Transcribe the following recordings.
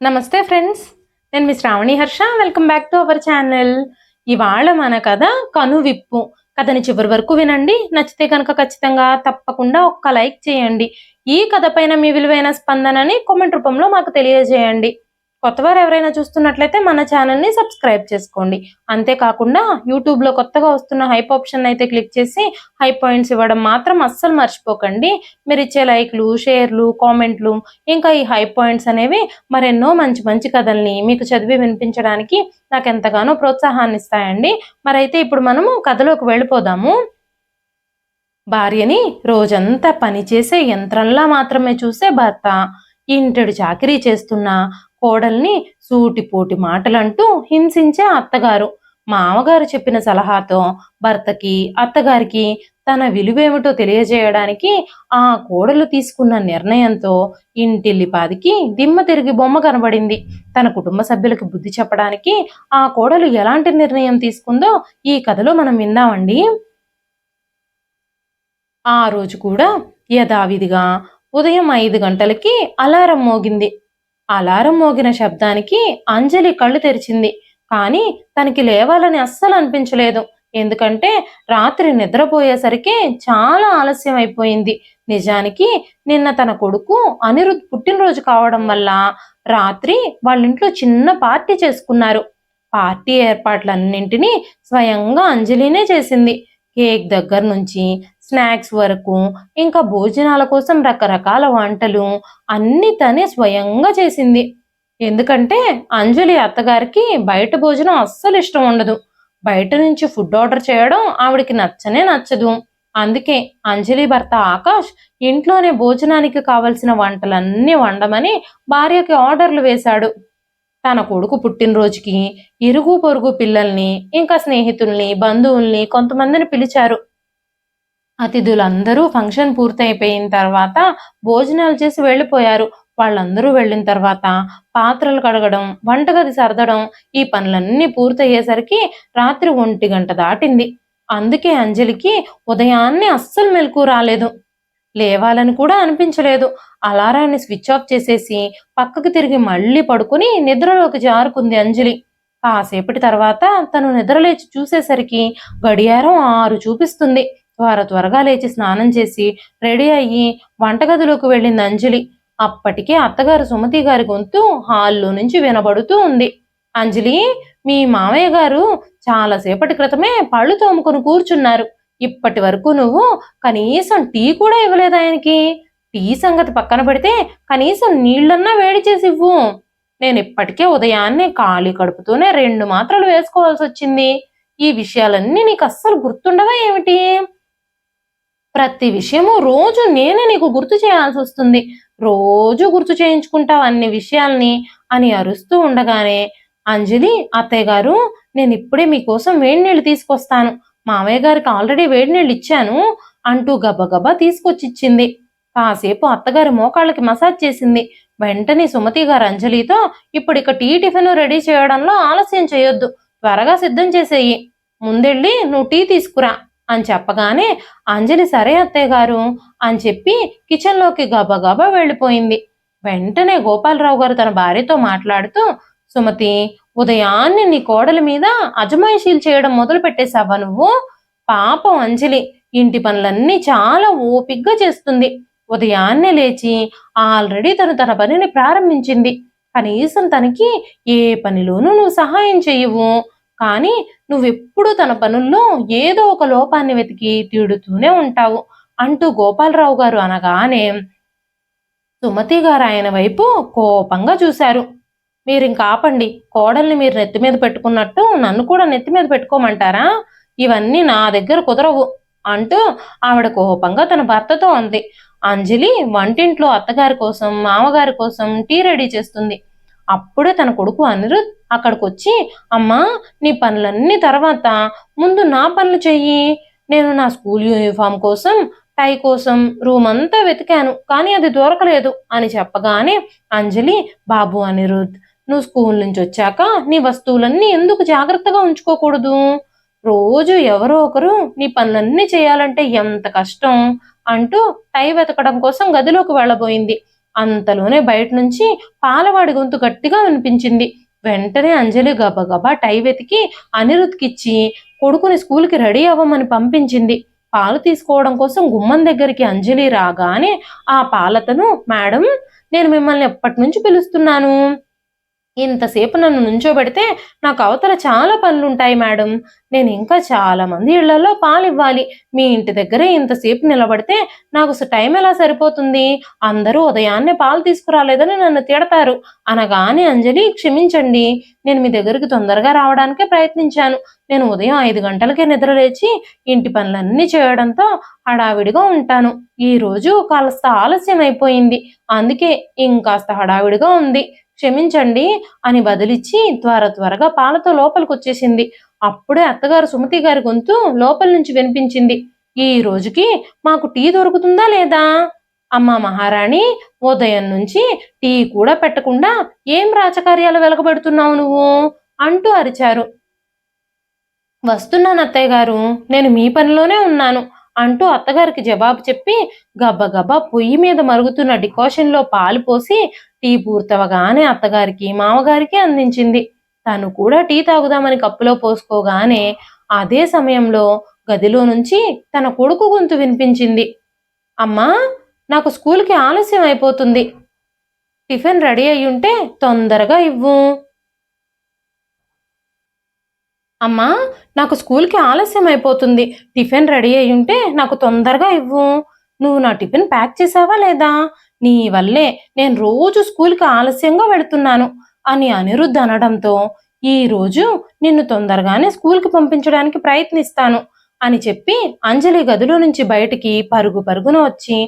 నమస్తే ఫ్రెండ్స్, నేను మీ Sravani Harsha. Welcome back to our channel. ఇవాళ మన కథ కనువిప్పు. కథని చివరి వరకు వినండి. నచ్చితే కనుక ఖచ్చితంగా తప్పకుండా ఒక్క లైక్ చేయండి. ఈ కథ పైన మీ విలువైన స్పందనని కామెంట్ రూపంలో మాకు తెలియజేయండి. కొత్తవారు ఎవరైనా చూస్తున్నట్లయితే మన ఛానల్ని సబ్స్క్రైబ్ చేసుకోండి. అంతేకాకుండా యూట్యూబ్లో కొత్తగా వస్తున్న హైప్ ఆప్షన్ అయితే క్లిక్ చేసి హై పాయింట్స్ ఇవ్వడం మాత్రం అస్సలు మర్చిపోకండి. మీరు ఇచ్చే లైక్లు, షేర్లు, కామెంట్లు, ఇంకా ఈ హై పాయింట్స్ అనేవి మరెన్నో మంచి మంచి కథల్ని మీకు చదివి వినిపించడానికి నాకు ఎంతగానో ప్రోత్సాహాన్ని ఇస్తాయండి. మరైతే ఇప్పుడు మనము కథలోకి వెళ్ళిపోదాము. భార్యని రోజంతా పనిచేసే యంత్రంలా మాత్రమే చూసే భర్త, ఇంటెడు చాకిరీ చేస్తున్న కోడల్ని సూటిపోటి మాటలంటూ హింసించే అత్తగారు, మామగారు చెప్పిన సలహాతో భర్తకి, అత్తగారికి తన విలువేమిటో తెలియజేయడానికి ఆ కోడలు తీసుకున్న నిర్ణయంతో ఇంటిల్లిపాదికి దిమ్మ తిరిగి బొమ్మ కనబడింది. తన కుటుంబ సభ్యులకు బుద్ధి చెప్పడానికి ఆ కోడలు ఎలాంటి నిర్ణయం తీసుకుందో ఈ కథలో మనం విందామండి. ఆ రోజు కూడా యథావిధిగా ఉదయం 5 గంటలకి అలారం మోగింది. అలారం మోగిన శబ్దానికి అంజలి కళ్ళు తెరిచింది. కానీ తనకి లేవాలని అస్సలు అనిపించలేదు. ఎందుకంటే రాత్రి నిద్రపోయేసరికి చాలా ఆలస్యం అయిపోయింది. నిజానికి నిన్న తన కొడుకు అనిరుద్ పుట్టినరోజు కావడం వల్ల రాత్రి వాళ్ళింట్లో చిన్న పార్టీ చేసుకున్నారు. పార్టీ ఏర్పాట్లన్నింటినీ స్వయంగా అంజలినే చేసింది. కేక్ దగ్గర నుంచి స్నాక్స్ వరకు, ఇంకా భోజనాల కోసం రకరకాల వంటలు అన్ని తనే స్వయంగా చేసింది. ఎందుకంటే అంజలి అత్తగారికి బయట భోజనం అస్సలు ఇష్టం ఉండదు. బయట నుంచి ఫుడ్ ఆర్డర్ చేయడం ఆవిడికి నచ్చనే నచ్చదు. అందుకే అంజలి భర్త ఆకాష్ ఇంట్లోనే భోజనానికి కావలసిన వంటలన్నీ వండమని భార్యకి ఆర్డర్లు వేశాడు. తన కొడుకు పుట్టినరోజుకి ఇరుగు పొరుగు పిల్లల్ని, ఇంకా స్నేహితుల్ని, బంధువుల్ని కొంతమందిని పిలిచారు. అతిథులందరూ ఫంక్షన్ పూర్తయిపోయిన తర్వాత భోజనాలు చేసి వెళ్ళిపోయారు. వాళ్ళందరూ వెళ్ళిన తర్వాత పాత్రలు కడగడం, వంటగది సర్దడం, ఈ పనులన్నీ పూర్తయ్యేసరికి రాత్రి 1 గంట దాటింది. అందుకే అంజలికి ఉదయాన్నే అస్సలు మెలకు రాలేదు. లేవాలని కూడా అనిపించలేదు. అలారాన్ని స్విచ్ ఆఫ్ చేసేసి పక్కకు తిరిగి మళ్ళీ పడుకుని నిద్రలోకి జారుకుంది అంజలి. కాసేపటి తర్వాత తను నిద్రలేచి చూసేసరికి గడియారం 6 చూపిస్తుంది. త్వరగా లేచి స్నానం చేసి రెడీ అయ్యి వంటగదిలోకి వెళ్ళింది అంజలి. అప్పటికే అత్తగారు సుమతి గారి గొంతు హాల్లో నుంచి వినబడుతూ ఉంది. అంజలి, మీ మామయ్య గారు చాలాసేపటి క్రితమే పళ్ళు తోముకొని కూర్చున్నారు. ఇప్పటి వరకు నువ్వు కనీసం టీ కూడా ఇవ్వలేదు ఆయనకి. టీ సంగతి పక్కన పెడితే కనీసం నీళ్ళన్నా వేడి చేసి ఇవ్వు. నేను ఇప్పటికే ఉదయాన్నే ఖాళీ కడుపుతూనే 2 మాత్రలు వేసుకోవాల్సి వచ్చింది. ఈ విషయాలన్నీ నీకు అస్సలు గుర్తుండవా ఏమిటి? ప్రతి విషయము రోజు నేనే నీకు గుర్తు చేయాల్సి వస్తుంది. రోజు గుర్తు చేయించుకుంటావు అన్ని విషయాల్ని అని అరుస్తూ ఉండగానే అంజలి, అత్తయ్య గారు, నేను ఇప్పుడే మీకోసం వేడి నీళ్ళు తీసుకొస్తాను. మామయ్య గారికి ఆల్రెడీ వేడి నీళ్ళు ఇచ్చాను అంటూ గబగబా తీసుకొచ్చిచ్చింది. కాసేపు అత్తగారి మోకాళ్ళకి మసాజ్ చేసింది. వెంటనే సుమతి గారు అంజలితో, ఇప్పుడు ఇక టీ టిఫిన్ రెడీ చేయడంలో ఆలస్యం చేయొద్దు, త్వరగా సిద్ధం చేసేయి, ముందెళ్ళి నువ్వు టీ తీసుకురా అని చెప్పగానే అంజలి సరే అత్తయ్య గారు అని చెప్పి కిచెన్లోకి గబగబా వెళ్ళిపోయింది. వెంటనే గోపాలరావు గారు తన భార్యతో మాట్లాడుతూ, సుమతి, ఉదయాన్నే నీ కోడలి మీద అజమాయిషీలు చేయడం మొదలు పెట్టేశావా నువ్వు? పాపం అంజలి ఇంటి పనులన్నీ చాలా ఓపిగ్గా చేస్తుంది. ఉదయాన్నే లేచి ఆల్రెడీ తన పనిని ప్రారంభించింది. కనీసం తనకి ఏ పనిలోనూ నువ్వు సహాయం చెయ్యవు. కానీ నువ్వెప్పుడు తన పనుల్లో ఏదో ఒక లోపాన్ని వెతికి తిడుతూనే ఉంటావు అంటూ గోపాలరావు గారు అనగానే సుమతి గారు ఆయన వైపు కోపంగా చూశారు. మీరింక ఆపండి. కోడల్ని మీరు నెత్తి మీద పెట్టుకున్నట్టు నన్ను కూడా నెత్తి మీద పెట్టుకోమంటారా? ఇవన్నీ నా దగ్గర కుదరవు అంటూ ఆవిడ కోపంగా తన భర్తతో అంది. అంజలి వంటింట్లో అత్తగారి కోసం, మామగారి కోసం టీ రెడీ చేస్తుంది. అప్పుడే తన కొడుకు అనిరుద్ అక్కడికొచ్చి, అమ్మా, నీ పనులన్నీ తర్వాత ముందు నా పనులు చెయ్యి. నేను నా స్కూల్ యూనిఫామ్ కోసం, టై కోసం రూమ్ అంతా వెతికాను, కానీ అది దొరకలేదు అని చెప్పగానే అంజలి, బాబు అనిరుద్, నువ్వు స్కూల్ నుంచి వచ్చాక నీ వస్తువులన్నీ ఎందుకు జాగ్రత్తగా ఉంచుకోకూడదు? రోజు ఎవరో ఒకరు నీ పనులన్నీ చేయాలంటే ఎంత కష్టం అంటూ టై వెతకడం కోసం గదిలోకి వెళ్ళబోయింది. అంతలోనే బయట నుంచి పాలవాడి గొంతు గట్టిగా వినిపించింది. వెంటనే అంజలి గబగబా టై వెతికి అనిరుద్కిచ్చి కొడుకుని స్కూల్కి రెడీ అవ్వమని పంపించింది. పాలు తీసుకోవడం కోసం గుమ్మం దగ్గరికి అంజలి రాగానే ఆ పాలతను, మేడం, నేను మిమ్మల్ని ఎప్పటి నుంచి పిలుస్తున్నాను. ఇంతసేపు నన్ను నుంచోబెడితే నాకు అవతల చాలా పనులుంటాయి మేడం. నేను ఇంకా చాలా మంది ఇళ్లలో పాలు ఇవ్వాలి. మీ ఇంటి దగ్గరే ఇంతసేపు నిలబడితే నాకు టైం ఎలా సరిపోతుంది? అందరూ ఉదయాన్నే పాలు తీసుకురాలేదని నన్ను తిడతారు అనగానే అంజలి, క్షమించండి, నేను మీ దగ్గరికి తొందరగా రావడానికే ప్రయత్నించాను. నేను ఉదయం 5 గంటలకే నిద్రలేచి ఇంటి పనులన్నీ చేయడంతో హడావిడిగా ఉంటాను. ఈ రోజు కాస్త ఆలస్యం అయిపోయింది, అందుకే ఇంకాస్త హడావిడిగా ఉంది, క్షమించండి అని బదిలిచ్చి త్వరగా పాలతో లోపలికి వచ్చేసింది. అప్పుడే అత్తగారు సుమతి గారి గొంతు లోపల నుంచి వినిపించింది. ఈ రోజుకి మాకు టీ దొరుకుతుందా లేదా? అమ్మా మహారాణి, ఉదయం నుంచి టీ కూడా పెట్టకుండా ఏం రాజకార్యాలు వెలగబెడుతున్నావు నువ్వు అంటూ అరిచారు. వస్తున్నాను అత్తయ్య గారు, నేను మీ పనిలోనే ఉన్నాను అంటూ అత్తగారికి జవాబు చెప్పి గబగబా పొయ్యి మీద మరుగుతున్న డికాషన్లో పాలు పోసి టీ పూర్తవగానే అత్తగారికి మామగారికి అందించింది. తను కూడా టీ తాగుదామని కప్పులో పోసుకోగానే అదే సమయంలో గదిలో నుంచి తన కొడుకు గొంతు వినిపించింది. అమ్మా, నాకు స్కూల్కి ఆలస్యం అయిపోతుంది, టిఫిన్ రెడీ అయ్యుంటే తొందరగా ఇవ్వు. అమ్మా, నాకు స్కూల్కి ఆలస్యం అయిపోతుంది, టిఫిన్ రెడీ అయ్యుంటే నాకు తొందరగా ఇవ్వు. నువ్వు నా టిఫిన్ ప్యాక్ చేసావా లేదా? నీ వల్లే నేను రోజు స్కూల్కి ఆలస్యంగా వెళుతున్నాను అని అనిరుద్ధ్ అనడంతో, ఈ రోజు నిన్ను తొందరగానే స్కూల్కి పంపించడానికి ప్రయత్నిస్తాను అని చెప్పి అంజలి గదిలో నుంచి బయటికి పరుగున వచ్చి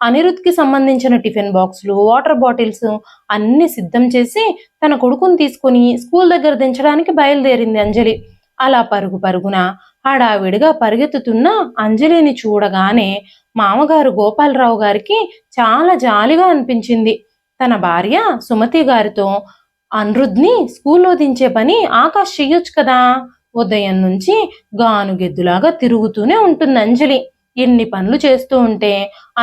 అనిరుద్ధ్కి సంబంధించిన టిఫిన్ బాక్సులు, వాటర్ బాటిల్స్ అన్ని సిద్ధం చేసి తన కొడుకుని తీసుకుని స్కూల్ దగ్గర దించడానికి బయలుదేరింది అంజలి. అలా పరుగున హడావిడిగా పరిగెత్తుతున్న అంజలిని చూడగానే మామగారు గోపాలరావు గారికి చాలా జాలిగా అనిపించింది. తన భార్య సుమతి గారితో, అనిరుద్ధ్ని స్కూల్లో దించే పని ఆకాష్ చెయ్యొచ్చు కదా, ఉదయం నుంచి గానుగెద్దులాగా తిరుగుతూనే ఉంటుంది అంజలి, ఎన్ని పనులు చేస్తూ ఉంటే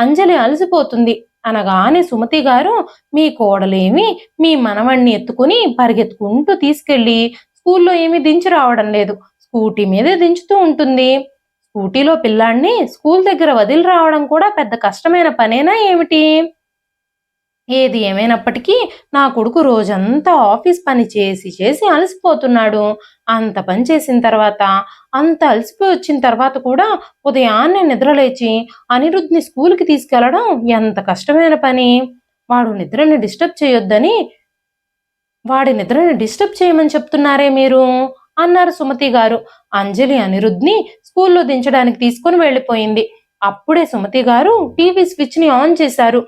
అంజలి అలసిపోతుంది అనగానే సుమతి గారు, మీ కోడలేమి మీ మనవణ్ణి ఎత్తుకుని పరిగెత్తుకుంటూ తీసుకెళ్లి స్కూల్లో ఏమీ దించి రావడం లేదు, స్కూటీ మీదే దించుతూ ఉంటుంది. స్కూటీలో పిల్లాన్ని స్కూల్ దగ్గర వదిలి రావడం కూడా పెద్ద కష్టమైన పనేనా ఏమిటి? ఏది ఏమైనప్పటికీ నా కొడుకు రోజంతా ఆఫీస్ పని చేసి అలసిపోతున్నాడు. అంత పని చేసిన తర్వాత, అంత అలసిపోయి వచ్చిన తర్వాత కూడా ఉదయాన్నే నిద్రలేచి అనిరుద్ధ్ని స్కూల్కి తీసుకెళ్లడం ఎంత కష్టమైన పని. వాడి నిద్రని డిస్టర్బ్ చేయమని చెప్తున్నారే మీరు అన్నారు సుమతి గారు. అంజలి అనిరుద్ధ్ని స్కూల్లో దించడానికి తీసుకుని వెళ్ళిపోయింది. అప్పుడే సుమతి గారు టీవీ స్విచ్ ని ఆన్ చేశారు.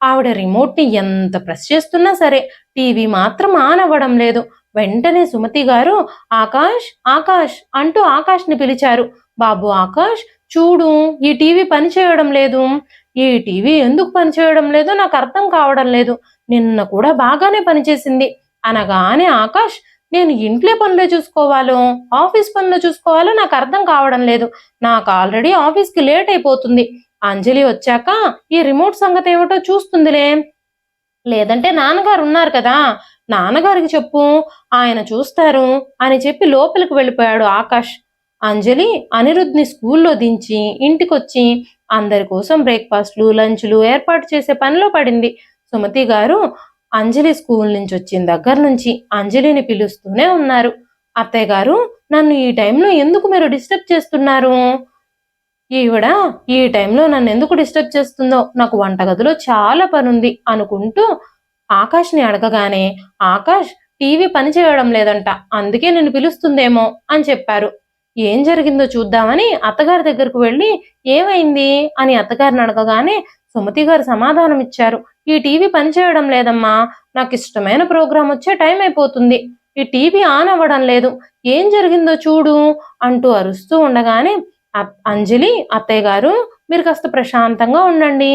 ఆవిడ రిమోట్ ని ఎంత ప్రెస్ చేస్తున్నా సరే టీవీ మాత్రం ఆన్ అవ్వడం లేదు. వెంటనే సుమతి గారు, ఆకాష్, ఆకాష్ అంటూ ఆకాష్ ని పిలిచారు. బాబు ఆకాష్, చూడు, ఈ టీవీ పని చేయడం లేదు. ఈ టీవీ ఎందుకు పని చేయడం లేదో నాకు అర్థం కావడం లేదు, నిన్న కూడా బాగానే పనిచేసింది అనగానే ఆకాష్, నేను ఇంట్లో పనులే చూసుకోవాలో ఆఫీస్ పనులు చూసుకోవాలో నాకు అర్థం కావడం లేదు, నాకు ఆల్రెడీ ఆఫీస్కి లేట్ అయిపోతుంది, అంజలి వచ్చాక ఈ రిమోట్ సంగతి ఏమిటో చూస్తుందిలే, లేదంటే నాన్నగారు ఉన్నారు కదా, నాన్నగారికి చెప్పు, ఆయన చూస్తారు అని చెప్పి లోపలికి వెళ్ళిపోయాడు ఆకాష్. అంజలి అనిరుద్ధ్ని స్కూల్లో దించి ఇంటికొచ్చి అందరి కోసం బ్రేక్ఫాస్ట్లు, లంచ్లు ఏర్పాటు చేసే పనిలో పడింది. సుమతి గారు అంజలి స్కూల్ నుంచి వచ్చిన దగ్గర నుంచి అంజలిని పిలుస్తూనే ఉన్నారు. అత్తయ్య గారు, నన్ను ఈ టైంలో ఎందుకు మీరు డిస్టర్బ్ చేస్తున్నారు? ఈవిడ ఈ టైంలో నన్ను ఎందుకు డిస్టర్బ్ చేస్తుందో, నాకు వంటగదిలో చాలా పనుంది అనుకుంటూ ఆకాష్ని అడగగానే, ఆకాష్, టీవీ పని చేయడం లేదంట, అందుకే నిన్ను పిలుస్తుందేమో అని చెప్పారు. ఏం జరిగిందో చూద్దామని అత్తగారి దగ్గరకు వెళ్ళి ఏమైంది అని అత్తగారిని అడగగానే సుమతి గారు సమాధానం ఇచ్చారు. ఈ టీవీ పనిచేయడం లేదమ్మా, నాకు ఇష్టమైన ప్రోగ్రాం వచ్చే టైం అయిపోతుంది, ఈ టీవీ ఆన్ అవ్వడం లేదు, ఏం జరిగిందో చూడు అంటూ అరుస్తూ ఉండగానే, అంజలి, అత్తయ్య గారు, మీరు కాస్త ప్రశాంతంగా ఉండండి,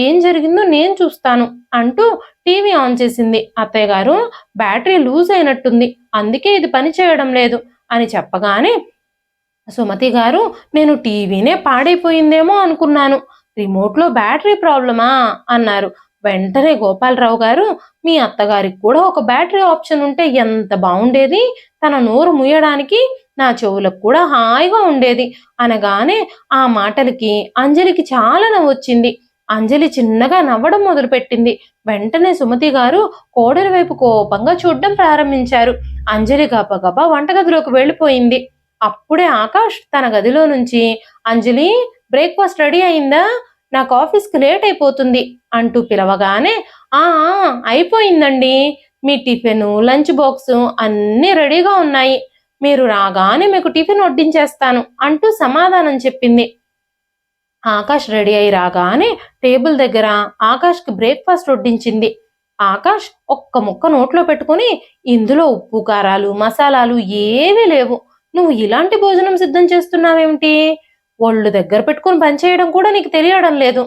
ఏం జరిగిందో నేను చూస్తాను అంటూ టీవీ ఆన్ చేసింది. అత్తయ్య గారు, బ్యాటరీ లూజ్ అయినట్టుంది, అందుకే ఇది పని చేయడం లేదు అని చెప్పగానే సుమతి గారు, నేను టీవీనే పాడైపోయిందేమో అనుకున్నాను, రిమోట్లో బ్యాటరీ ప్రాబ్లమా అన్నారు. వెంటనే గోపాలరావు గారు, మీ అత్తగారికి కూడా ఒక బ్యాటరీ ఆప్షన్ ఉంటే ఎంత బాగుండేది, తన నోరు ముయ్యడానికి నా చెవులకు కూడా హాయిగా ఉండేది అనగానే ఆ మాటలకి అంజలికి చాలా నవ్వొచ్చింది. అంజలి చిన్నగా నవ్వడం మొదలుపెట్టింది. వెంటనే సుమతి గారు కోడలి వైపు కోపంగా చూడడం ప్రారంభించారు. అంజలి గబగబా వంటగదిలోకి వెళ్ళిపోయింది. అప్పుడే ఆకాష్ తన గదిలో నుంచి, అంజలి, బ్రేక్ఫాస్ట్ రెడీ అయిందా, నాకు ఆఫీస్కి లేట్ అయిపోతుంది అంటూ పిలవగానే, ఆ అయిపోయిందండి, మీ టిఫిన్ లంచ్ బాక్స్ అన్నీ రెడీగా ఉన్నాయి, మీరు రాగానే మీకు టిఫిన్ వడ్డించేస్తాను అంటూ సమాధానం చెప్పింది. ఆకాష్ రెడీ అయి రాగానే టేబుల్ దగ్గర ఆకాష్కి బ్రేక్ఫాస్ట్ వడ్డించింది. ఆకాష్ ఒక్క ముక్క నోట్లో పెట్టుకుని, ఇందులో ఉప్పు కారాలు మసాలాలు ఏవీ లేవు, నువ్వు ఇలాంటి భోజనం సిద్ధం చేస్తున్నావేమిటి, ఒళ్ళు దగ్గర పెట్టుకుని పనిచేయడం కూడా నీకు తెలియడం లేదు,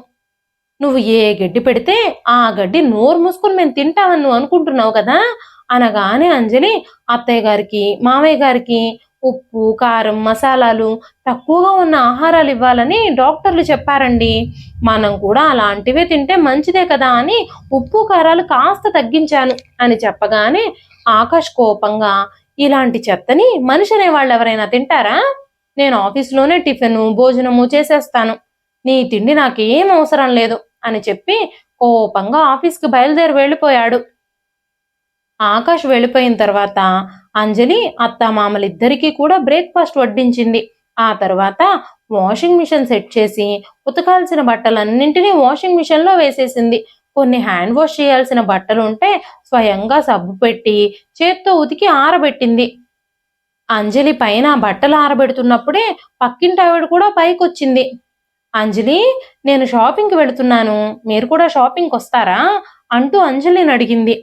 నువ్వు ఏ గడ్డి పెడితే ఆ గడ్డి నోరు మూసుకుని మేము తింటామని నువ్వు అనుకుంటున్నావు కదా అనగానే అంజలి, అత్తయ్య గారికి మామయ్య గారికి ఉప్పు కారం మసాలాలు తక్కువగా ఉన్న ఆహారాలు ఇవ్వాలని డాక్టర్లు చెప్పారండి, మనం కూడా అలాంటివే తింటే మంచిదే కదా అని ఉప్పు కారాలు కాస్త తగ్గించాను అని చెప్పగానే ఆకాష్ కోపంగా, ఇలాంటి చెత్తని మనిషి అనేవాళ్ళు ఎవరైనా తింటారా, నేను ఆఫీస్లోనే టిఫిన్ భోజనము చేసేస్తాను, నీ తిండి నాకేం అవసరం లేదు అని చెప్పి కోపంగా ఆఫీస్కి బయలుదేరి వెళ్ళిపోయాడు. ఆకాష్ వెళ్ళిపోయిన తర్వాత అంజలి అత్తామామలిద్దరికీ కూడా బ్రేక్ఫాస్ట్ వడ్డించింది. ఆ తర్వాత వాషింగ్ మిషన్ సెట్ చేసి ఉతకాల్సిన బట్టలన్నింటినీ వాషింగ్ మిషన్లో వేసేసింది. కొన్ని హ్యాండ్ వాష్ చేయాల్సిన బట్టలు ఉంటే స్వయంగా సబ్బు పెట్టి చేత్తో ఉతికి ఆరబెట్టింది. అంజలి పైన బట్టలు ఆరబెడుతున్నప్పుడే పక్కింటి ఆవిడ కూడా పైకొచ్చింది. అంజలి, నేను షాపింగ్కి వెళుతున్నాను, మీరు కూడా షాపింగ్కి వస్తారా అంటూ అంజలిని అడిగింది.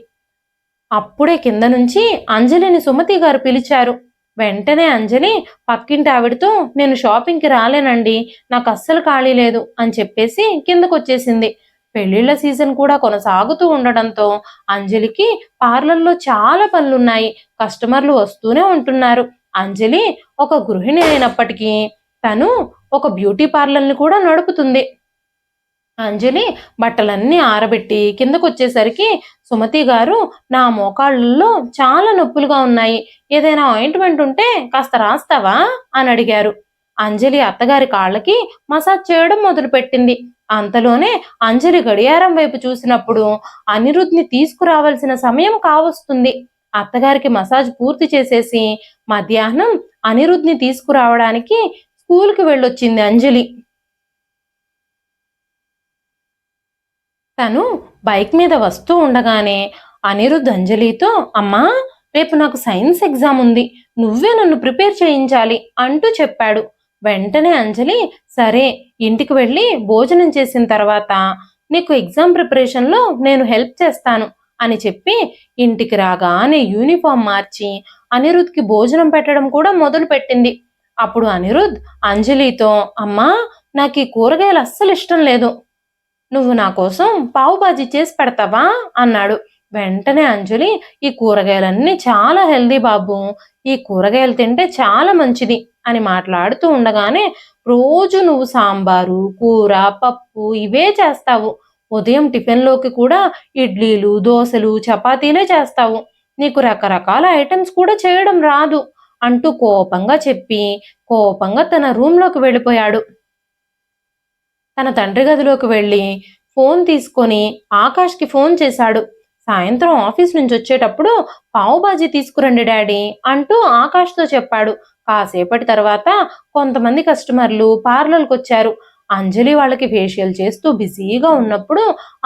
అప్పుడే కింద నుంచి అంజలిని సుమతి గారు పిలిచారు. వెంటనే అంజలి పక్కింటి ఆవిడతో, నేను షాపింగ్కి రాలేనండి, నాకు అస్సలు ఖాళీ లేదు అని చెప్పేసి కిందకొచ్చేసింది. పెళ్లిళ్ల సీజన్ కూడా కొనసాగుతూ ఉండడంతో అంజలికి పార్లర్లో చాలా పనులున్నాయి, కస్టమర్లు వస్తూనే ఉంటున్నారు. అంజలి ఒక గృహిణి అయినప్పటికీ తను ఒక బ్యూటీ పార్లర్ని కూడా నడుపుతుంది. అంజలి బట్టలన్నీ ఆరబెట్టి కిందకొచ్చేసరికి సుమతి గారు, నా మోకాళ్ళల్లో చాలా నొప్పులుగా ఉన్నాయి, ఏదైనా ఆయింట్మెంట్ ఉంటే కాస్త రాస్తావా అని అడిగారు. అంజలి అత్తగారి కాళ్ళకి మసాజ్ చేయడం మొదలుపెట్టింది. అంతలోనే అంజలి గడియారం వైపు చూసినప్పుడు అనిరుద్ని తీసుకురావాల్సిన సమయం కావస్తుంది. అత్తగారికి మసాజ్ పూర్తి చేసేసి మధ్యాహ్నం అనిరుద్ని తీసుకురావడానికి స్కూల్కి వెళ్ళొచ్చింది అంజలి. తను బైక్ మీద వస్తూ ఉండగానే అనిరుద్ అంజలితో, అమ్మా, రేపు నాకు సైన్స్ ఎగ్జామ్ ఉంది, నువ్వే నన్ను ప్రిపేర్ చేయించాలి అంటూ చెప్పాడు. వెంటనే అంజలి, సరే, ఇంటికి వెళ్ళి భోజనం చేసిన తర్వాత నీకు ఎగ్జామ్ ప్రిపరేషన్లో నేను హెల్ప్ చేస్తాను అని చెప్పి ఇంటికి రాగానే యూనిఫామ్ మార్చి అనిరుద్కి భోజనం పెట్టడం కూడా మొదలు పెట్టింది. అప్పుడు అనిరుద్ అంజలితో, అమ్మా, నాకు ఈ కూరగాయలు అస్సలు ఇష్టం లేదు, నువ్వు నా కోసం పావు బాజీ చేసి పెడతావా అన్నాడు. వెంటనే అంజలి, ఈ కూరగాయలన్నీ చాలా హెల్దీ బాబు, ఈ కూరగాయలు తింటే చాలా మంచిది అని మాట్లాడుతూ ఉండగానే, రోజు నువ్వు సాంబారు కూర పప్పు ఇవే చేస్తావు, ఉదయం టిఫిన్లోకి కూడా ఇడ్లీలు దోశలు చపాతీలే చేస్తావు, నీకు రకరకాల ఐటమ్స్ కూడా చేయడం రాదు అంటూ కోపంగా చెప్పి కోపంగా తన రూమ్లోకి వెళ్ళిపోయాడు. తన తండ్రి గదిలోకి వెళ్ళి ఫోన్ తీసుకొని ఆకాష్కి ఫోన్ చేశాడు. సాయంత్రం ఆఫీస్ నుంచి వచ్చేటప్పుడు పావు బాజీ తీసుకురండి డాడీ అంటూ ఆకాష్తో చెప్పాడు. కాసేపటి తర్వాత కొంతమంది కస్టమర్లు పార్లర్కి వచ్చారు. అంజలి వాళ్ళకి ఫేషియల్ చేస్తూ బిజీగా ఉన్నప్పుడు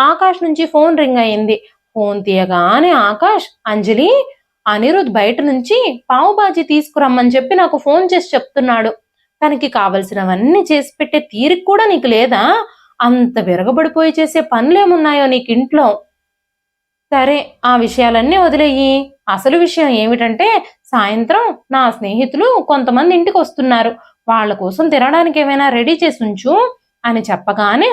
ఆకాష్ నుంచి ఫోన్ రింగ్ అయింది. ఫోన్ తీయగానే ఆకాష్, అంజలి, అనిరుద్ బయట నుంచి పావు బాజీ తీసుకురమ్మని చెప్పి నాకు ఫోన్ చేసి చెప్తున్నాడు, తనకి కావలసినవన్నీ చేసి పెట్టే తీరిక కూడా నీకు లేదా, అంత విరగబడిపోయి చేసే పనులేమున్నాయో నీకింట్లో, సరే ఆ విషయాలన్నీ వదిలేయి, అసలు విషయం ఏమిటంటే సాయంత్రం నా స్నేహితులు కొంతమంది ఇంటికి వస్తున్నారు, వాళ్ళ కోసం తినడానికి ఏమైనా రెడీ చేసి ఉంచు అని చెప్పగానే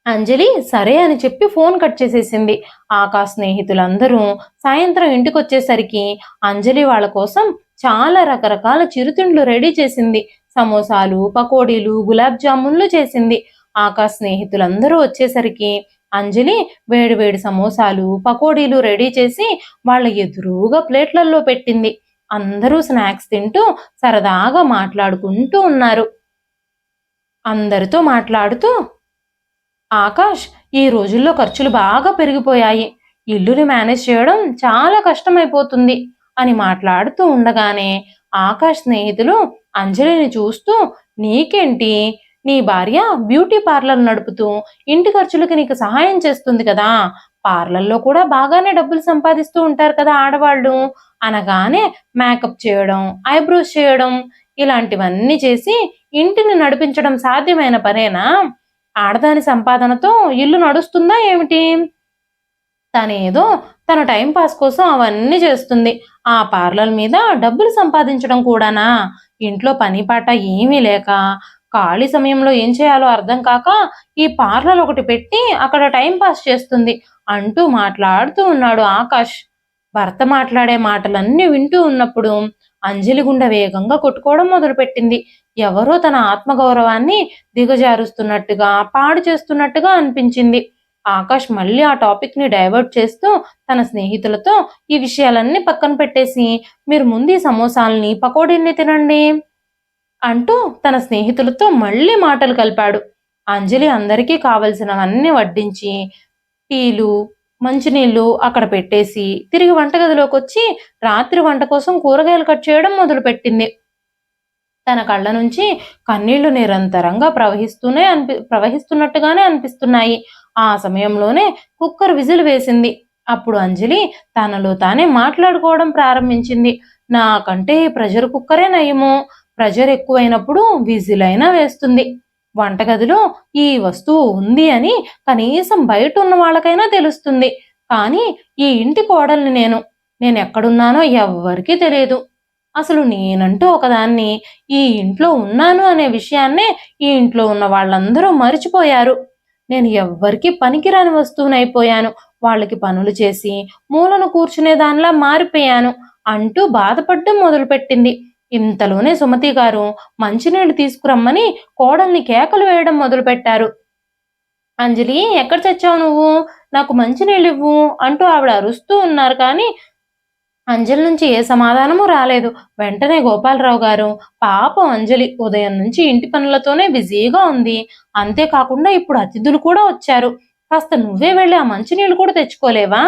అంజలి సరే అని చెప్పి ఫోన్ కట్ చేసేసింది. ఆకాష్ స్నేహితులందరూ సాయంత్రం ఇంటికి వచ్చేసరికి అంజలి వాళ్ళ కోసం చాలా రకరకాల చిరుతిండ్లు రెడీ చేసింది. సమోసాలు పకోడీలు గులాబ్ జామున్లు చేసింది. ఆకాష్ స్నేహితులందరూ వచ్చేసరికి అంజలి వేడివేడి సమోసాలు పకోడీలు రెడీ చేసి వాళ్ళ ఎదురుగా ప్లేట్లలో పెట్టింది. అందరూ స్నాక్స్ తింటూ సరదాగా మాట్లాడుకుంటూ ఉన్నారు. అందరితో మాట్లాడుతూ, ఆకాష్, ఈ రోజుల్లో ఖర్చులు బాగా పెరిగిపోయాయి. ఇల్లుని మేనేజ్ చేయడం చాలా కష్టమైపోతుంది అని మాట్లాడుతూ ఉండగానే ఆకాష్ స్నేహితులు అంజలిని చూస్తూ, నీకేంటి, నీ భార్య బ్యూటీ పార్లర్ నడుపుతూ ఇంటి ఖర్చులకి నీకు సహాయం చేస్తుంది కదా, పార్లర్లో కూడా బాగానే డబ్బులు సంపాదిస్తూ ఉంటారు కదా ఆడవాళ్ళు అనగానే, మేకప్ చేయడం, ఐబ్రోస్ చేయడం ఇలాంటివన్నీ చేసి ఇంటిని నడిపించడం సాధ్యమైన పనేనా? ఆడదాని సంపాదనతో ఇల్లు నడుస్తుందా ఏమిటి? తనేదో తన టైం పాస్ కోసం అవన్నీ చేస్తుంది. ఆ పార్లర్ మీద డబ్బులు సంపాదించడం కూడానా? ఇంట్లో పని పాట ఏమీ లేక ఖాళీ సమయంలో ఏం చేయాలో అర్థం కాక ఈ పార్లర్ ఒకటి పెట్టి అక్కడ టైం పాస్ చేస్తుంది అంటూ మాట్లాడుతూ ఉన్నాడు ఆకాష్. భర్త మాట్లాడే మాటలన్నీ వింటూ ఉన్నప్పుడు అంజలి గుండె వేగంగా కొట్టుకోవడం మొదలుపెట్టింది. ఎవరో తన ఆత్మగౌరవాన్ని దిగజారుస్తున్నట్టుగా, పాడు చేస్తున్నట్టుగా అనిపించింది. ఆకాష్ మళ్ళీ ఆ టాపిక్ ని డైవర్ట్ చేస్తూ తన స్నేహితులతో, ఈ విషయాలన్నీ పక్కన పెట్టేసి మీరు ముందు ఈ సమోసాల్ని పకోడీల్ని తినండి అంటూ తన స్నేహితులతో మళ్ళీ మాటలు కలిపాడు. అంజలి అందరికీ కావలసినవన్నీ వడ్డించి టీలు, మంచినీళ్ళు అక్కడ పెట్టేసి తిరిగి వంటగదిలోకొచ్చి రాత్రి వంట కోసం కూరగాయలు కట్ చేయడం మొదలుపెట్టింది. తన కళ్ళ నుంచి కన్నీళ్లు నిరంతరంగా ప్రవహిస్తున్నట్టుగానే అనిపిస్తున్నాయి. ఆ సమయంలోనే కుక్కర్ విజిల్ వేసింది. అప్పుడు అంజలి తనలో తానే మాట్లాడుకోవడం ప్రారంభించింది. నాకంటే ప్రెషర్ కుక్కరే నయము. ప్రెషర్ ఎక్కువైనప్పుడు విజిల్ అయినా వేస్తుంది. వంటగదిలో ఈ వస్తువు ఉంది అని కనీసం బయట ఉన్న వాళ్ళకైనా తెలుస్తుంది. కానీ ఈ ఇంటి కోడల్ని నేను ఎక్కడున్నానో ఎవ్వరికీ తెలియదు. అసలు నేనంటూ ఒకదాన్ని ఈ ఇంట్లో ఉన్నాను అనే విషయాన్నే ఈ ఇంట్లో ఉన్న వాళ్ళందరూ మరిచిపోయారు. నేను ఎవ్వరికీ పనికిరాని వస్తువునైపోయాను. వాళ్ళకి పనులు చేసి మూలను కూర్చునే దానిలా మారిపోయాను అంటూ బాధపడడం మొదలుపెట్టింది. ఇంతలోనే సుమతి గారు మంచినీళ్లు తీసుకురమ్మని కోడల్ని కేకలు వేయడం మొదలుపెట్టారు. అంజలి, ఎక్కడ చచ్చావు నువ్వు? నాకు మంచినీళ్ళివ్వు అంటూ ఆవిడ అరుస్తూ ఉన్నారు. కానీ అంజలి నుంచి ఏ సమాధానము రాలేదు. వెంటనే గోపాలరావు గారు, పాపం అంజలి ఉదయం నుంచి ఇంటి పనులతోనే బిజీగా ఉంది. అంతేకాకుండా ఇప్పుడు అతిథులు కూడా వచ్చారు. కాస్త నువ్వే వెళ్ళి ఆ మంచినీళ్ళు కూడా తెచ్చుకోలేవా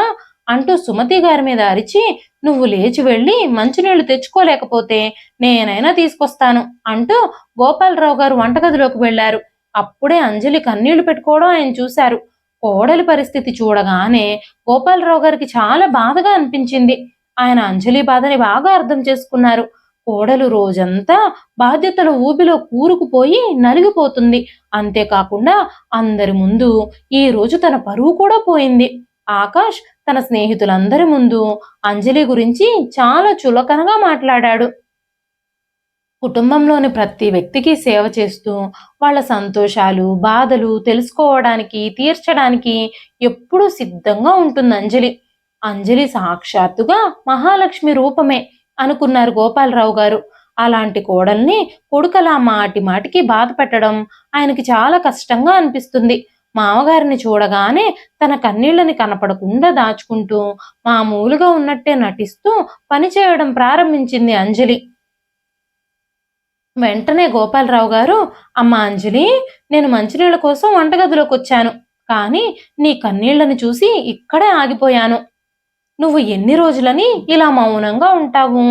అంటూ సుమతి గారి మీద అరిచి, నువ్వు లేచి వెళ్ళి మంచినీళ్లు తెచ్చుకోలేకపోతే నేనైనా తీసుకొస్తాను అంటూ గోపాలరావు గారు వంటగదిలోకి వెళ్లారు. అప్పుడే అంజలి కన్నీళ్లు పెట్టుకోవడం ఆయన చూశారు. కోడలి పరిస్థితి చూడగానే గోపాలరావు గారికి చాలా బాధగా అనిపించింది. ఆయన అంజలి బాధని బాగా అర్థం చేసుకున్నారు. కోడలు రోజంతా బాధ్యతల ఊబిలో కూరుకుపోయి నలిగిపోతుంది. అంతేకాకుండా అందరి ముందు ఈ రోజు తన పరువు కూడా పోయింది. ఆకాష్ తన స్నేహితులందరి ముందు అంజలి గురించి చాలా చులకనగా మాట్లాడాడు. కుటుంబంలోని ప్రతి వ్యక్తికి సేవ చేస్తూ వాళ్ళ సంతోషాలు, బాధలు తెలుసుకోవడానికి, తీర్చడానికి ఎప్పుడూ సిద్ధంగా ఉంటుంది అంజలి. అంజలి సాక్షాత్తుగా మహాలక్ష్మి రూపమే అనుకున్నారు గోపాలరావు గారు. అలాంటి కోడల్ని కొడుకలా మాటి మాటికి బాధ పెట్టడం ఆయనకి చాలా కష్టంగా అనిపిస్తుంది. మామగారిని చూడగానే తన కన్నీళ్లని కనపడకుండా దాచుకుంటూ మామూలుగా ఉన్నట్టే నటిస్తూ పనిచేయడం ప్రారంభించింది అంజలి. వెంటనే గోపాలరావు గారు, అమ్మ అంజలి, నేను మంచినీళ్ళ కోసం వంటగదిలోకి వచ్చాను. కానీ నీ కన్నీళ్లను చూసి ఇక్కడే ఆగిపోయాను. నువ్వు ఎన్ని రోజులని ఇలా మౌనంగా ఉంటావు?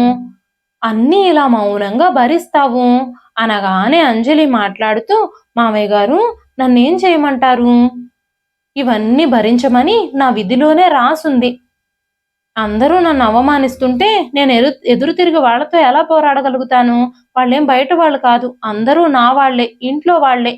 అన్నీ ఇలా మౌనంగా భరిస్తావు అనగానే అంజలి మాట్లాడుతూ, మామయ్య గారు, నన్నేం చేయమంటారు? ఇవన్నీ భరించమని నా విధిలోనే రాసుంది. అందరూ నన్ను అవమానిస్తుంటే నేను ఎదురు తిరిగి వాళ్ళతో ఎలా పోరాడగలుగుతాను? వాళ్ళేం బయట వాళ్ళు కాదు. అందరూ నా వాళ్లే, ఇంట్లో వాళ్లే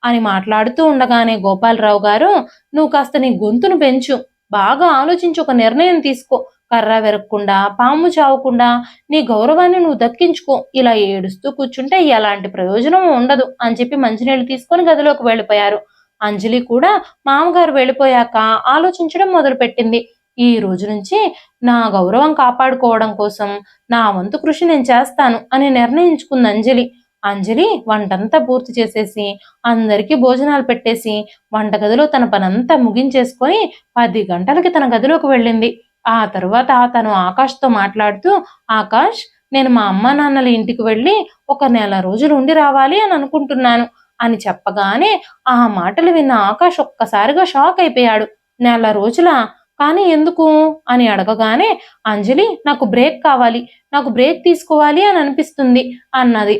అని మాట్లాడుతూ ఉండగానే గోపాలరావు గారు, నువ్వు కాస్త నీ గొంతును పెంచు. బాగా ఆలోచించి ఒక నిర్ణయం తీసుకో. కర్ర వెరక్కుండా, పాము చావకుండా నీ గౌరవాన్ని నువ్వు దక్కించుకో. ఇలా ఏడుస్తూ కూర్చుంటే ఎలాంటి ప్రయోజనం ఉండదు అని చెప్పి మంచినీళ్ళు తీసుకొని గదిలోకి వెళ్ళిపోయారు. అంజలి కూడా మామగారు వెళ్ళిపోయాక ఆలోచించడం మొదలుపెట్టింది. ఈ రోజు నుంచి నా గౌరవం కాపాడుకోవడం కోసం నా వంతు కృషి నేను చేస్తాను అని నిర్ణయించుకుంది అంజలి. అంజలి వంటంతా పూర్తి చేసేసి అందరికీ భోజనాలు పెట్టేసి వంటగదిలో తన పనంతా ముగించేసుకొని 10 గంటలకి తన గదిలోకి వెళ్ళింది. ఆ తరువాత తను ఆకాష్తో మాట్లాడుతూ, ఆకాష్, నేను మా అమ్మా నాన్నల ఇంటికి వెళ్ళి ఒక నెల రోజులు ఉండి రావాలి అని అనుకుంటున్నాను అని చెప్పగానే ఆ మాటలు విన్న ఆకాష్ ఒక్కసారిగా షాక్ అయిపోయాడు. నెల రోజులా? కానీ ఎందుకు అని అడగగానే అంజలి, నాకు బ్రేక్ కావాలి, నాకు బ్రేక్ తీసుకోవాలి అని అనిపిస్తుంది అన్నది.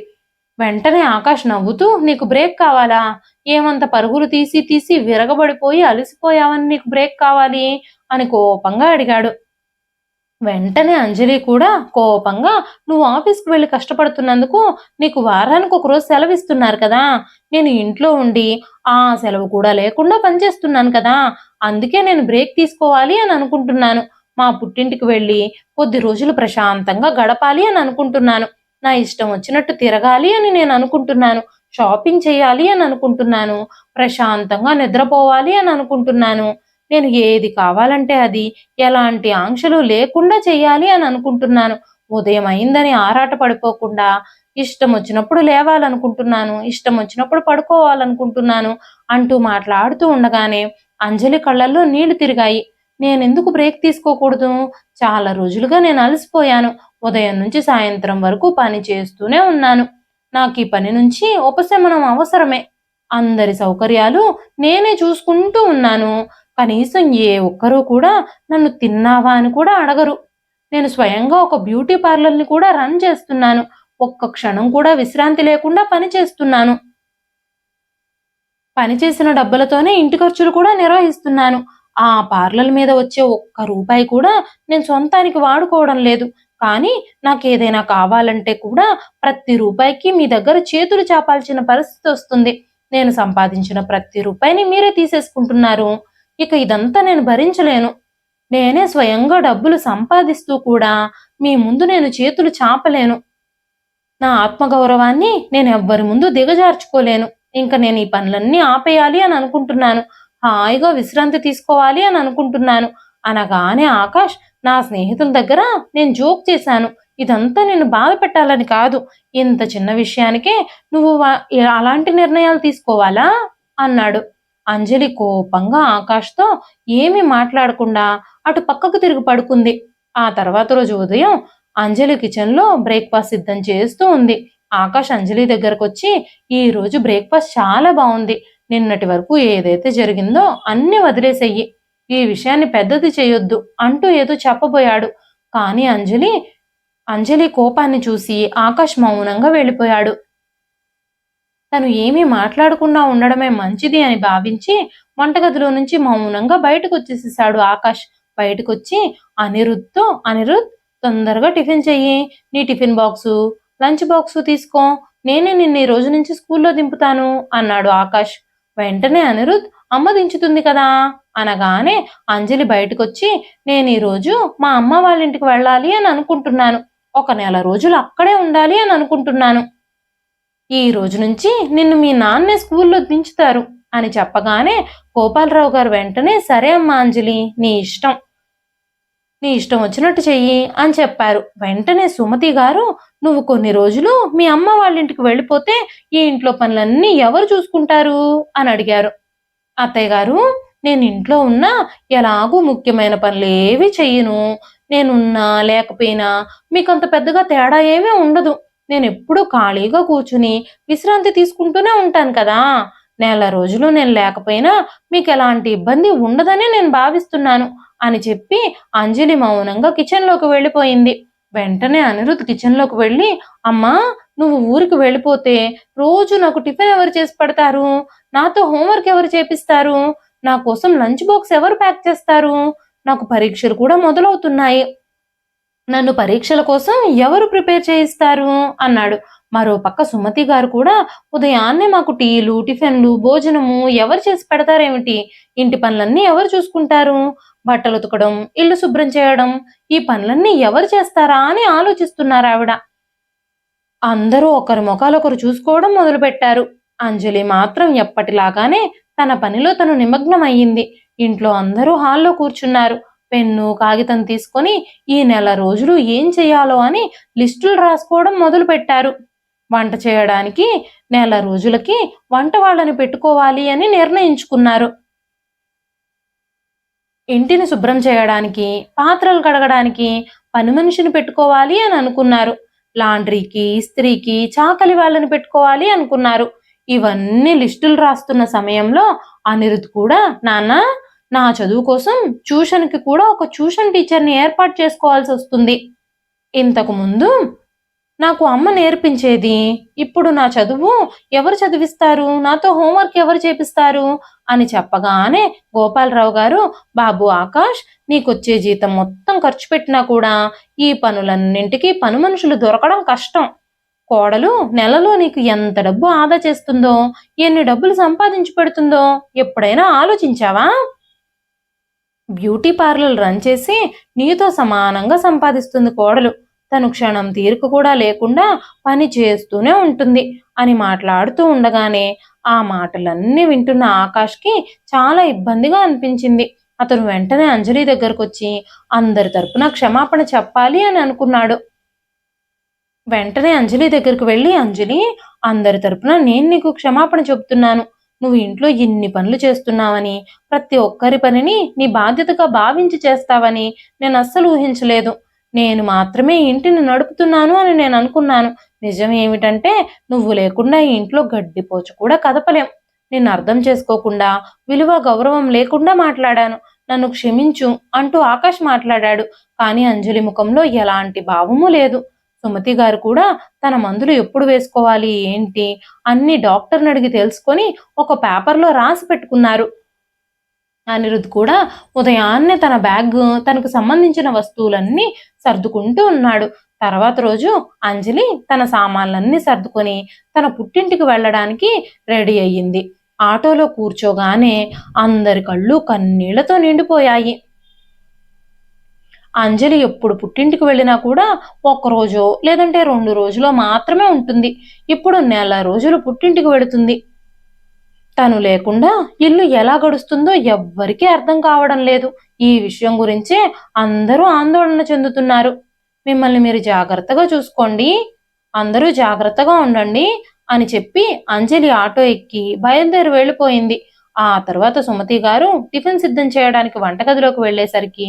వెంటనే ఆకాష్ నవ్వుతూ, నీకు బ్రేక్ కావాలా? ఏమంత పరుగులు తీసి తీసి విరగబడిపోయి అలసిపోయావని నీకు బ్రేక్ కావాలి అని కోపంగా అడిగాడు. వెంటనే అంజలి కూడా కోపంగా, నువ్వు ఆఫీస్కి వెళ్ళి కష్టపడుతున్నందుకు నీకు వారానికి ఒకరోజు సెలవిస్తున్నారు కదా, నేను ఇంట్లో ఉండి ఆ సెలవు కూడా లేకుండా పనిచేస్తున్నాను కదా, అందుకే నేను బ్రేక్ తీసుకోవాలి అని అనుకుంటున్నాను. మా పుట్టింటికి వెళ్ళి కొద్ది రోజులు ప్రశాంతంగా గడపాలి అని అనుకుంటున్నాను. నా ఇష్టం వచ్చినట్టు తిరగాలి అని నేను అనుకుంటున్నాను. షాపింగ్ చేయాలి అని అనుకుంటున్నాను. ప్రశాంతంగా నిద్రపోవాలి అని అనుకుంటున్నాను. నేను ఏది కావాలంటే అది ఎలాంటి ఆంక్షలు లేకుండా చెయ్యాలి అని అనుకుంటున్నాను. ఉదయం అయిందని ఆరాట పడిపోకుండా ఇష్టం వచ్చినప్పుడు లేవాలనుకుంటున్నాను. ఇష్టం వచ్చినప్పుడు పడుకోవాలనుకుంటున్నాను అంటూ మాట్లాడుతూ ఉండగానే అంజలి కళ్ళల్లో నీళ్లు తిరిగాయి. నేనెందుకు బ్రేక్ తీసుకోకూడదు? చాలా రోజులుగా నేను అలసిపోయాను. ఉదయం నుంచి సాయంత్రం వరకు పని చేస్తూనే ఉన్నాను. నాకు ఈ పని నుంచి ఉపశమనం అవసరమే. అందరి సౌకర్యాలు నేనే చూసుకుంటూ ఉన్నాను. కనీసం ఏ ఒక్కరూ కూడా నన్ను తిన్నావా అని కూడా అడగరు. నేను స్వయంగా ఒక బ్యూటీ పార్లర్ని కూడా రన్ చేస్తున్నాను. ఒక్క క్షణం కూడా విశ్రాంతి లేకుండా పని చేస్తున్నాను. పనిచేసిన డబ్బులతోనే ఇంటి ఖర్చులు కూడా నిర్వహిస్తున్నాను. ఆ పార్లర్ మీద వచ్చే ఒక్క రూపాయి కూడా నేను సొంతానికి వాడుకోవడం లేదు. కానీ నాకేదైనా కావాలంటే కూడా ప్రతి రూపాయికి మీ దగ్గర చేతులు చాపాల్సిన పరిస్థితి వస్తుంది. నేను సంపాదించిన ప్రతి రూపాయిని మీరే తీసేసుకుంటున్నారు. ఇక ఇదంతా నేను భరించలేను. నేనే స్వయంగా డబ్బులు సంపాదిస్తూ కూడా మీ ముందు నేను చేతులు చాపలేను. నా ఆత్మగౌరవాన్ని నేను ఎవ్వరి ముందు దిగజార్చుకోలేను. ఇంక నేను ఈ పనులన్నీ ఆపేయాలి అని అనుకుంటున్నాను. హాయిగా విశ్రాంతి తీసుకోవాలి అని అనుకుంటున్నాను అనగానే ఆకాష్, నా స్నేహితుల దగ్గర నేను జోక్ చేశాను. ఇదంతా నిన్ను బాధ పెట్టాలని కాదు. ఇంత చిన్న విషయానికే నువ్వు అలాంటి నిర్ణయాలు తీసుకోవాలా అన్నాడు. అంజలి కోపంగా ఆకాష్తో ఏమీ మాట్లాడకుండా అటు పక్కకు తిరిగి పడుకుంది. ఆ తర్వాత రోజు ఉదయం అంజలి కిచెన్లో బ్రేక్ఫాస్ట్ సిద్ధం చేస్తూ ఉంది. ఆకాష్ అంజలి దగ్గరకు వచ్చి, ఈ రోజు బ్రేక్ఫాస్ట్ చాలా బాగుంది. నిన్నటి వరకు ఏదైతే జరిగిందో అన్ని వదిలేసెయ్యి. ఈ విషయాన్ని పెద్దది చేయొద్దు అంటూ ఏదో చెప్పబోయాడు. కానీ అంజలి కోపాన్ని చూసి ఆకాష్ మౌనంగా వెళ్ళిపోయాడు. తను ఏమీ మాట్లాడకుండా ఉండడమే మంచిది అని భావించి వంటగదిలో నుంచి మౌనంగా బయటకు వచ్చేసేసాడు ఆకాష్. బయటకొచ్చి అనిరుద్ధ్తో, అనిరుద్, తొందరగా టిఫిన్ చెయ్యి. నీ టిఫిన్ బాక్సు, లంచ్ బాక్సు తీసుకో. నేనే నిన్ను ఈ రోజు నుంచి స్కూల్లో దింపుతాను అన్నాడు ఆకాష్. వెంటనే అనిరుద్, అమ్మ దించుతుంది కదా అనగానే అంజలి బయటకొచ్చి, నేను ఈరోజు మా అమ్మ వాళ్ళ ఇంటికి వెళ్ళాలి అని అనుకుంటున్నాను. ఒక నెల రోజులు అక్కడే ఉండాలి అని అనుకుంటున్నాను. ఈ రోజు నుంచి నిన్ను మీ నాన్నే స్కూల్లో దించుతారు అని చెప్పగానే గోపాలరావు గారు వెంటనే, సరే అమ్మా అంజలి, నీ ఇష్టం వచ్చినట్టు చెయ్యి అని చెప్పారు. వెంటనే సుమతి గారు, నువ్వు కొన్ని రోజులు మీ అమ్మ వాళ్ళ ఇంటికి వెళ్ళిపోతే ఈ ఇంట్లో పనులన్నీ ఎవరు చూసుకుంటారు అని అడిగారు. అత్తయ్య గారు, నేను ఇంట్లో ఉన్నా ఎలాగూ ముఖ్యమైన పనులు ఏవి చెయ్యను. నేనున్నా లేకపోయినా మీకంత పెద్దగా తేడా ఏమీ ఉండదు. నేను ఎప్పుడూ ఖాళీగా కూర్చుని విశ్రాంతి తీసుకుంటూనే ఉంటాను కదా. నెల రోజులు నేను లేకపోయినా మీకు ఎలాంటి ఇబ్బంది ఉండదని నేను భావిస్తున్నాను అని చెప్పి అంజలి మౌనంగా కిచెన్లోకి వెళ్ళిపోయింది. వెంటనే అనిరుద్ కిచెన్లోకి వెళ్ళి, అమ్మా, నువ్వు ఊరికి వెళ్ళిపోతే రోజు నాకు టిఫిన్ ఎవరు చేసి పెడతారు? నాతో హోంవర్క్ ఎవరు చేపిస్తారు? నా కోసం లంచ్ బాక్స్ ఎవరు ప్యాక్ చేస్తారు? నాకు పరీక్షలు కూడా మొదలవుతున్నాయి. నన్ను పరీక్షల కోసం ఎవరు ప్రిపేర్ చేయిస్తారు అన్నాడు. మరో పక్క సుమతి గారు కూడా, ఉదయాన్నే మాకు టీలు, టిఫిన్లు, భోజనము ఎవరు చేసి పెడతారేమిటి? ఇంటి పనులన్నీ ఎవరు చూసుకుంటారు? బట్టలు ఉతకడం, ఇల్లు శుభ్రం చేయడం, ఈ పనులన్నీ ఎవరు చేస్తారా అని ఆలోచిస్తున్నారు ఆవిడ. అందరూ ఒకరి ముఖాలొకరు చూసుకోవడం మొదలుపెట్టారు. అంజలి మాత్రం ఎప్పటిలాగానే తన పనిలో తను నిమగ్నమయ్యింది. ఇంట్లో అందరూ హాల్లో కూర్చున్నారు. పెన్ను, కాగితం తీసుకొని ఈ నెల రోజులు ఏం చెయ్యాలో అని లిస్టులు రాసుకోవడం మొదలుపెట్టారు. వంట చేయడానికి నెల రోజులకి వంట వాళ్ళని పెట్టుకోవాలి అని నిర్ణయించుకున్నారు. ఇంటిని శుభ్రం చేయడానికి, పాత్రలు కడగడానికి పని మనిషిని పెట్టుకోవాలి అని అనుకున్నారు. లాండ్రీకి, ఇస్త్రీకి చాకలి వాళ్ళని పెట్టుకోవాలి అనుకున్నారు. ఇవన్నీ లిస్టులు రాస్తున్న సమయంలో అనిరుద్ కూడా, నాన్న, నా చదువు కోసం ట్యూషన్కి కూడా ఒక ట్యూషన్ టీచర్ని ఏర్పాటు చేసుకోవాల్సి వస్తుంది. ఇంతకు ముందు నాకు అమ్మ నేర్పించేది. ఇప్పుడు నా చదువు ఎవరు చదివిస్తారు? నాతో హోంవర్క్ ఎవరు చేపిస్తారు? అని చెప్పగానే గోపాలరావు గారు, బాబు ఆకాష్, నీకొచ్చే జీతం మొత్తం ఖర్చు పెట్టినా కూడా ఈ పనులన్నింటికీ పని మనుషులు దొరకడం కష్టం. కోడలు నెలలో నీకు ఎంత డబ్బు ఆదా చేస్తుందో, ఎన్ని డబ్బులు సంపాదించి పెడుతుందో ఎప్పుడైనా ఆలోచించావా? బ్యూటీ పార్లర్ రన్ చేసి నీతో సమానంగా సంపాదిస్తుంది కోడలు. తను క్షణం తీరిక కూడా లేకుండా పని చేస్తూనే ఉంటుంది అని మాట్లాడుతూ ఉండగానే ఆ మాటలన్నీ వింటున్న ఆకాష్కి చాలా ఇబ్బందిగా అనిపించింది. అతను వెంటనే అంజలి దగ్గరకు వచ్చి అందరి తరపున క్షమాపణ చెప్పాలి అని అనుకున్నాడు. వెంటనే అంజలి దగ్గరకు వెళ్ళి, అంజలి, అందరి తరపున నేను నీకు క్షమాపణ చెబుతున్నాను. నువ్వు ఇంట్లో ఇన్ని పనులు చేస్తున్నావని, ప్రతి ఒక్కరి పనిని నీ బాధ్యతగా భావించి చేస్తావని నేను అస్సలు ఊహించలేదు. నేను మాత్రమే ఇంటిని నడుపుతున్నాను అని నేను అనుకున్నాను. నిజం ఏమిటంటే నువ్వు లేకుండా ఈ ఇంట్లో గడ్డిపోచు కూడా కదపలేం. నిన్ను అర్థం చేసుకోకుండా, విలువ గౌరవం లేకుండా మాట్లాడాను. నన్ను క్షమించు అంటూ ఆకాష్ మాట్లాడాడు. కానీ అంజలి ముఖంలో ఎలాంటి భావము లేదు. సుమతి గారు కూడా తన మందులు ఎప్పుడు వేసుకోవాలి ఏంటి అన్ని డాక్టర్ని అడిగి తెలుసుకొని ఒక పేపర్లో రాసి పెట్టుకున్నారు. అనిరుద్ కూడా ఉదయాన్నే తన బ్యాగ్, తనకు సంబంధించిన వస్తువులన్నీ సర్దుకుంటూ ఉన్నాడు. తర్వాత రోజు అంజలి తన సామాన్లన్నీ సర్దుకొని తన పుట్టింటికి వెళ్ళడానికి రెడీ అయ్యింది. ఆటోలో కూర్చోగానే అందరి కళ్ళు కన్నీళ్లతో నిండిపోయాయి. అంజలి ఎప్పుడు పుట్టింటికి వెళ్ళినా కూడా ఒక్కరోజో లేదంటే 2 రోజులో మాత్రమే ఉంటుంది. ఇప్పుడు నెల రోజులు పుట్టింటికి వెళుతుంది. తను లేకుండా ఇల్లు ఎలా గడుస్తుందో ఎవ్వరికీ అర్థం కావడం లేదు. ఈ విషయం గురించే అందరూ ఆందోళన చెందుతున్నారు. మిమ్మల్ని మీరు జాగ్రత్తగా చూసుకోండి, అందరూ జాగ్రత్తగా ఉండండి అని చెప్పి అంజలి ఆటో ఎక్కి బయలుదేరి వెళ్ళిపోయింది. ఆ తర్వాత సుమతి గారు టిఫిన్ సిద్ధం చేయడానికి వంటగదిలోకి వెళ్లేసరికి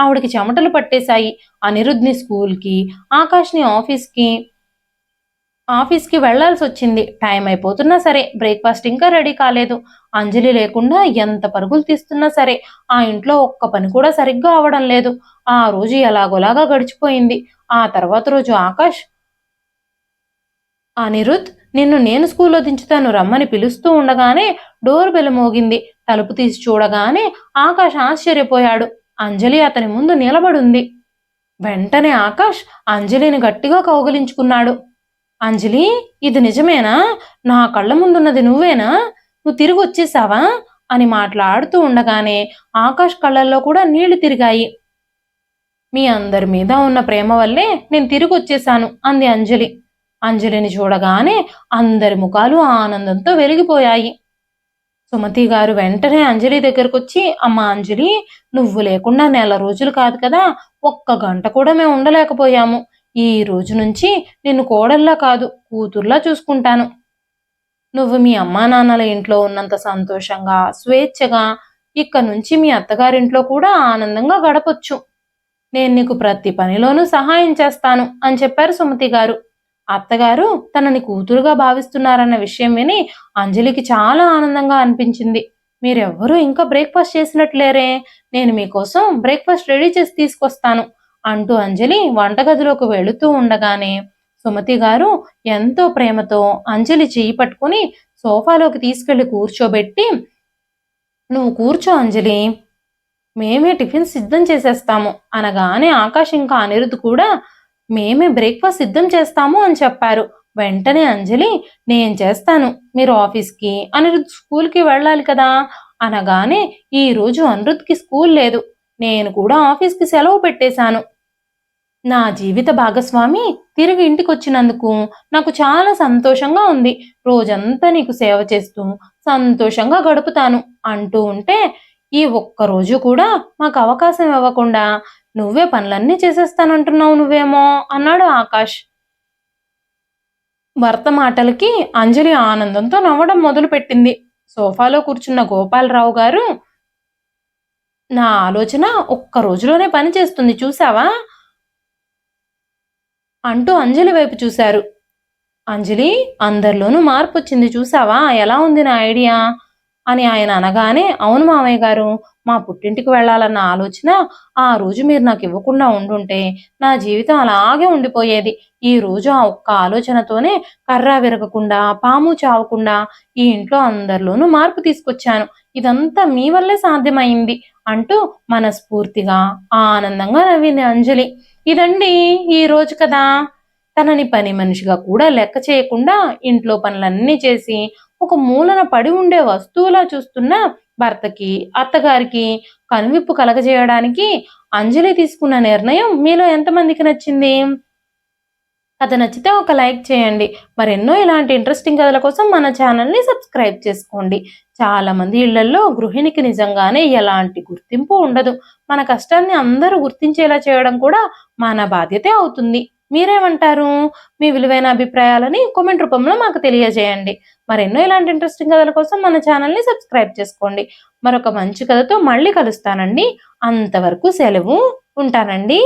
ఆవిడికి చెమటలు పట్టేశాయి. అనిరుద్ని స్కూల్కి, ఆకాష్ని ఆఫీస్కి వెళ్లాల్సి వచ్చింది. టైం అయిపోతున్నా సరే బ్రేక్ఫాస్ట్ ఇంకా రెడీ కాలేదు. అంజలి లేకుండా ఎంత పరుగులు తీస్తున్నా సరే ఆ ఇంట్లో ఒక్క పని కూడా సరిగ్గా అవడం లేదు. ఆ రోజు ఎలాగోలాగా గడిచిపోయింది. ఆ తర్వాత రోజు ఆకాష్, అనిరుద్, నిన్ను నేను స్కూల్లో దించుతాను రమ్మని పిలుస్తూ ఉండగానే డోర్ బెల్ మోగింది. తలుపు తీసి చూడగానే ఆకాష్ ఆశ్చర్యపోయాడు. అంజలి అతని ముందు నిలబడుంది. వెంటనే ఆకాష్ అంజలిని గట్టిగా కౌగిలించుకున్నాడు. అంజలి, ఇది నిజమేనా? నా కళ్ళ ముందున్నది నువ్వేనా? నువ్వు తిరిగి వచ్చేసావా అని మాట్లాడుతూ ఉండగానే ఆకాష్ కళ్ళల్లో కూడా నీళ్లు తిరిగాయి. మీ అందరి మీద ఉన్న ప్రేమ వల్లే నేను తిరిగి వచ్చేసాను అంది అంజలి. అంజలిని చూడగానే అందరి ముఖాలు ఆనందంతో వెలిగిపోయాయి. సుమతి గారు వెంటనే అంజలి దగ్గరకు వచ్చి, అమ్మ అంజలి, నువ్వు లేకుండా నెల రోజులు కాదు కదా, ఒక్క గంట కూడా మేము ఉండలేకపోయాము. ఈ రోజు నుంచి నిన్ను కోడల్లా కాదు కూతుర్లా చూసుకుంటాను. నువ్వు మీ అమ్మా నాన్నల ఇంట్లో ఉన్నంత సంతోషంగా, స్వేచ్ఛగా ఇక్క నుంచి మీ అత్తగారింట్లో కూడా ఆనందంగా గడపొచ్చు. నేను నీకు ప్రతి పనిలోనూ సహాయం చేస్తాను అని చెప్పారు సుమతి గారు. అత్తగారు తనని కూతురుగా భావిస్తున్నారన్న విషయం విని అంజలికి చాలా ఆనందంగా అనిపించింది. మీరెవ్వరూ ఇంకా బ్రేక్ఫాస్ట్ చేసినట్లేరే, నేను మీకోసం బ్రేక్ఫాస్ట్ రెడీ చేసి తీసుకొస్తాను అంటూ అంజలి వంటగదిలోకి వెళుతూ ఉండగానే సుమతి గారు ఎంతో ప్రేమతో అంజలి చెయ్యి పట్టుకుని సోఫాలోకి తీసుకెళ్లి కూర్చోబెట్టి, నువ్వు కూర్చో అంజలి, మేమే టిఫిన్ సిద్ధం చేసేస్తాము అనగానే ఆకాష్ ఇంకా అనిరుద్ కూడా మేమే బ్రేక్ఫాస్ట్ సిద్ధం చేస్తాము అని చెప్పారు. వెంటనే అంజలి, నేను చేస్తాను, మీరు ఆఫీస్కి, అనిరుద్ స్కూల్కి వెళ్ళాలి కదా అనగానే ఈ రోజు అనిరుద్కి స్కూల్ లేదు, నేను కూడా ఆఫీస్కి సెలవు పెట్టేశాను. నా జీవిత భాగస్వామి తిరిగి ఇంటికి వచ్చినందుకు నాకు చాలా సంతోషంగా ఉంది. రోజంతా నీకు సేవ చేస్తూ సంతోషంగా గడుపుతాను అంటూ ఉంటే, ఈ ఒక్కరోజు కూడా మాకు అవకాశం ఇవ్వకుండా నువ్వే పనులన్నీ చేసేస్తానంటున్నావు నువ్వేమో అన్నాడు ఆకాష్. భర్త మాటలకి అంజలి ఆనందంతో నవ్వడం మొదలుపెట్టింది. సోఫాలో కూర్చున్న గోపాలరావు గారు, నా ఆలోచన ఒక్క రోజులోనే పని చేస్తుంది చూసావా అంటూ అంజలి వైపు చూశారు. అంజలి, అందరిలోనూ మార్పు వచ్చింది చూసావా, ఎలా ఉంది నా ఐడియా అని ఆయన అనగానే, అవును మామయ్య గారు, మా పుట్టింటికి వెళ్ళాలన్న ఆలోచన ఆ రోజు మీరు నాకు ఇవ్వకుండా ఉండుంటే నా జీవితం అలాగే ఉండిపోయేది. ఈ రోజు ఆ ఒక్క ఆలోచనతోనే కర్ర విరగకుండా పాము చావకుండా ఈ ఇంట్లో అందరిలోనూ మార్పు తీసుకొచ్చాను. ఇదంతా మీ వల్లే సాధ్యమైంది అంటూ మనస్ఫూర్తిగా ఆనందంగా నవ్వింది అంజలి. ఇదండి ఈ రోజు కదా. తనని పని మనిషిగా కూడా లెక్క చేయకుండా ఇంట్లో పనులన్నీ చేసి ఒక మూలన పడి ఉండే వస్తువులా చూస్తున్న భర్తకి, అత్తగారికి కనువిప్పు కలగజేయడానికి అంజలి తీసుకున్న నిర్ణయం మీలో ఎంతమందికి నచ్చింది? కథ నచ్చితే ఒక లైక్ చేయండి. మరెన్నో ఇలాంటి ఇంట్రెస్టింగ్ కథల కోసం మన ఛానల్ని సబ్స్క్రైబ్ చేసుకోండి. చాలా మంది ఇళ్లల్లో గృహిణికి నిజంగానే ఎలాంటి గుర్తింపు ఉండదు. మన కష్టాన్ని అందరూ గుర్తించేలా చేయడం కూడా మన బాధ్యతే అవుతుంది. మీరేమంటారు? మీ విలువైన అభిప్రాయాలని కామెంట్ రూపంలో మాకు తెలియజేయండి. మరెన్నో ఇలాంటి ఇంట్రెస్టింగ్ కథల కోసం మన ఛానల్ని సబ్స్క్రైబ్ చేసుకోండి. మరొక మంచి కథతో మళ్ళీ కలుస్తానండి. అంతవరకు సెలవు. ఉంటానండి.